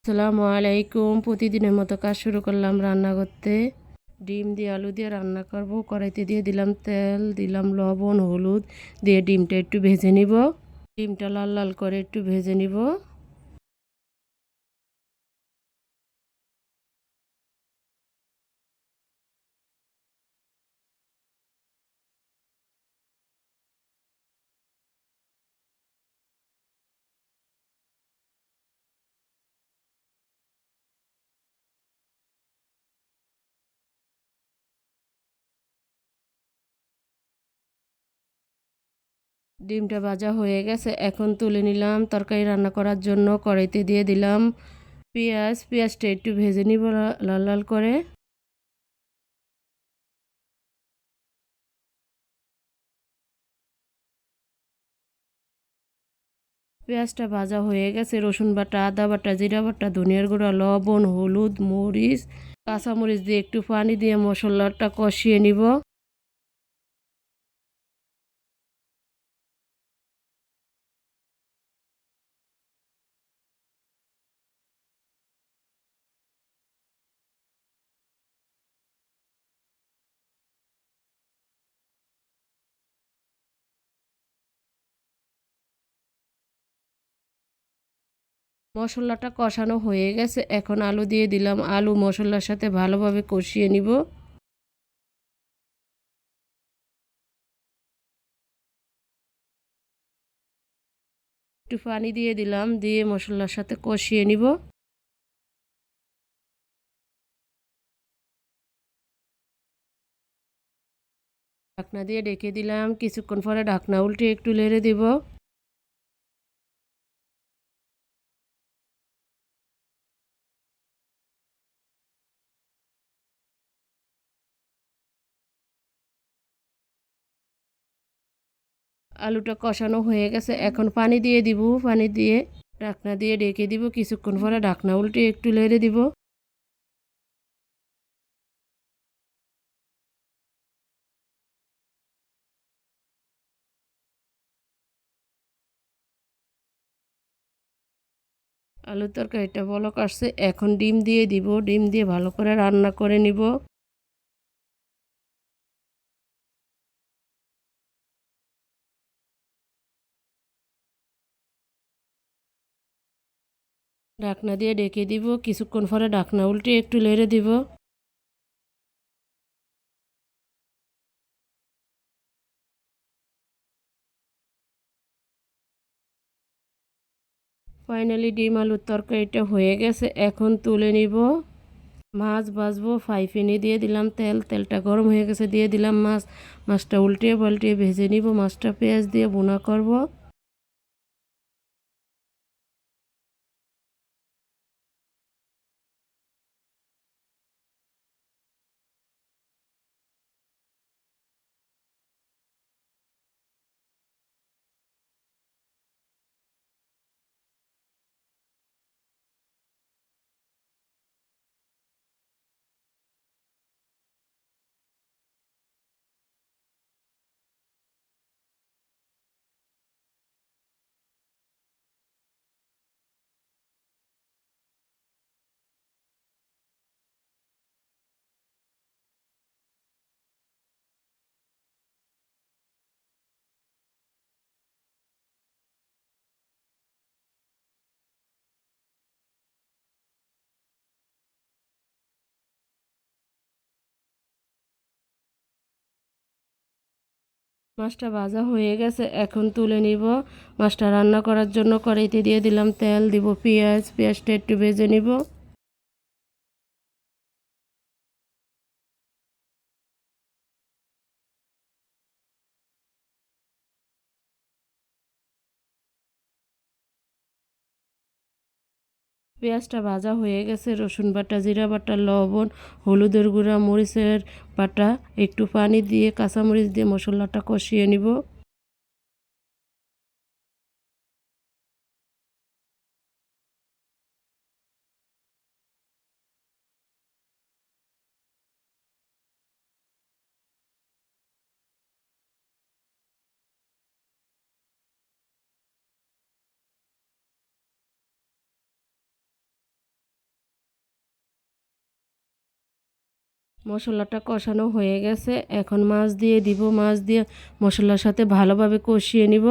আসসালামু আলাইকুম। প্রতিদিনের মতো কাজ শুরু করলাম রান্না করতে। ডিম দিয়ে আলু দিয়ে রান্না করব। কড়াইতে দিয়ে দিলাম তেল, দিলাম লবণ, হলুদ দিয়ে ডিমটা একটু ভেজে নিব। ডিমটা লাল লাল করে একটু ভেজে নিব। ডিমটা ভাজা হয়ে গেছে, এখন তুলে নিলাম। তরকারি রান্না করার জন্য কড়াইতে দিয়ে দিলাম পেঁয়াজটা একটু ভেজে নিব লাল লাল করে। পেঁয়াজটা ভাজা হয়ে গেছে, রসুন বাটা, আদা বাটা, জিরা বাটা, ধনিয়ার গুঁড়া, লবণ, হলুদ, মরিচ, কাঁচামরিচ দিয়ে একটু পানি দিয়ে মশলাটা কষিয়ে নিব। মশলাটা কষানো হয়ে গেছে, এখন আলু দিয়ে দিলাম। আলু মশলার সাথে ভালোভাবে কষিয়ে নিব। একটু পানি দিয়ে দিলাম, দিয়ে মশলার সাথে কষিয়ে নিব। ঢাকনা দিয়ে ঢেকে দিলাম, কিছুক্ষণ পরে ঢাকনা উল্টে একটু নেড়ে দিব। আলুটা কষানো হয়ে গেছে, এখন পানি দিয়ে দিব। পানি দিয়ে ঢাকনা দিয়ে ঢেকে দিব, কিছুক্ষণ পরে ঢাকনা উল্টে একটু নেড়ে দিব। আলুর তরকারিটা বলক আসছে, এখন ডিম দিয়ে দিব। ডিম দিয়ে ভালো করে রান্না করে নিব। ঢাকনা দিয়ে ঢেকে দিব, কিছুক্ষণ পরে ঢাকনা উল্টে একটু নেড়ে দিব। ফাইনালি ডিম আলুর তরকারিটা হয়ে গেছে, এখন তুলে নিব। মাছ ভাজবো, ফ্রাই প্যানে দিয়ে দিলাম তেল। তেলটা গরম হয়ে গেছে, দিয়ে দিলাম মাছ। মাছটা উল্টিয়ে পাল্টিয়ে ভেজে নিব। মাছটা পেঁয়াজ দিয়ে ভুনা করব। মাছটা ভাজা হয়ে গেছে, এখন তুলে নিব। মাছটা রান্না করার জন্য কড়াইতে দিয়ে দিলাম তেল, দিব পেঁয়াজটা একটু ভেজে নিব। পেঁয়াজটা ভাজা হয়ে গেছে, রসুন বাটা, জিরা বাটা, লবণ, হলুদের গুঁড়া, মরিচের বাটা, একটু পানি দিয়ে কাঁচামরিচ দিয়ে মশলাটা কষিয়ে নিব। মশলাটা কষানো হয়ে গেছে, এখন মাছ দিয়ে দিব। মাছ দিয়ে মশলার সাথে ভালোভাবে কষিয়ে নিব।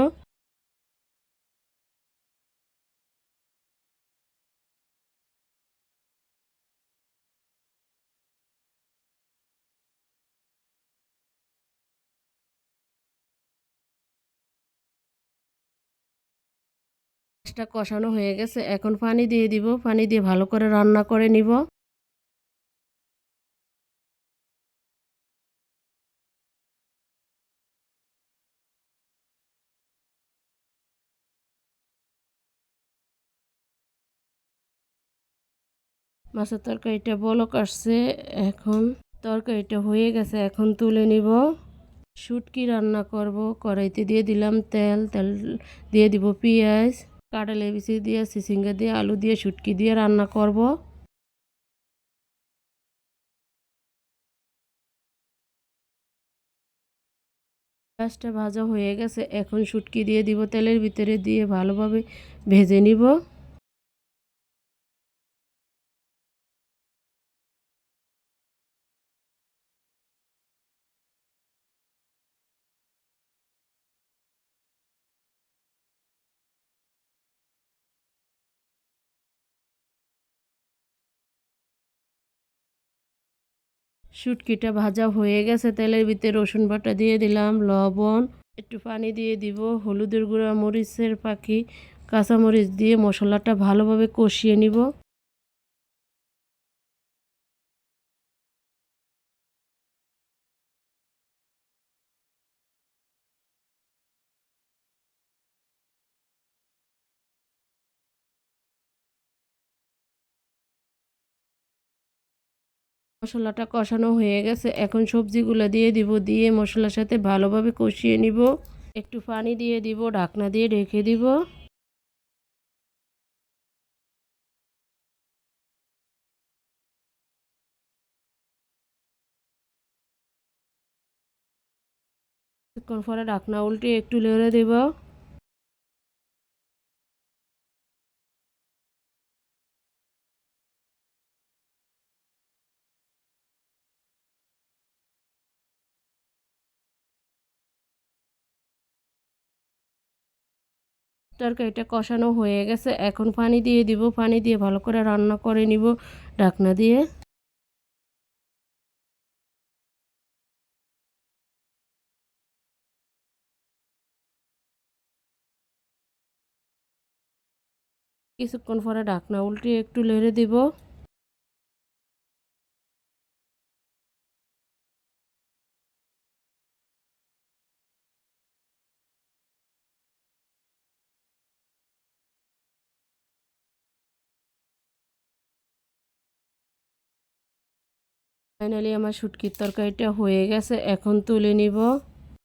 মাছটা কষানো হয়ে গেছে, এখন পানি দিয়ে দিব। পানি দিয়ে ভালো করে রান্না করে নিব। মাছের তরকারিটা বলক আসছে, এখন তরকারিটা হয়ে গেছে, এখন তুলে নিব। শুটকি রান্না করব, কড়াইতে দিয়ে দিলাম তেল। তেল দিয়ে দিব পেঁয়াজ, কাঁঠালের বিচি দিয়ে, চিচিঙ্গা দিয়ে, আলু দিয়ে, শুটকি দিয়ে রান্না করব। পেঁয়াজটা ভাজা হয়ে গেছে, এখন শুটকি দিয়ে দিব। তেলের ভিতরে দিয়ে ভালোভাবে ভেজে নিব। শুটকিটা ভাজা হয়ে গেছে, তেলের ভিতরে রসুন বাটা দিয়ে দিলাম, লবণ, একটু পানি দিয়ে দিব, হলুদের গুঁড়া, মরিচের পাখি, কাঁচামরিচ দিয়ে মশলাটা ভালোভাবে কষিয়ে নিব। মশলাটা কষানো হয়ে গেছে, এখন সবজিগুলো দিয়ে দিব। দিয়ে মশলার সাথে ভালোভাবে কষিয়ে নিব। একটু পানি দিয়ে দিব, ঢাকনা দিয়ে ঢেকে দিব। কিছুক্ষণ পরে ঢাকনা উল্টে একটু নেড়ে দেব। তরকারিটা কষানো হয়ে গেছে, এখন পানি দিয়ে দিব। পানি দিয়ে ভালো করে রান্না করে নিব ঢাকনা দিয়ে। কিছুক্ষণ পরে ঢাকনা উল্টে একটু নেড়ে দিব। ফাইনালি আমার শুটকির তরকারিটা হয়ে গেছে, এখন তুলে নিব।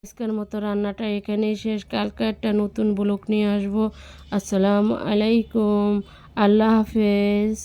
আজকের মতো রান্নাটা এখানেই শেষ। কালকে একটা নতুন ব্লগ নিয়ে আসবো। আসসালামু আলাইকুম, আল্লাহ হাফেজ।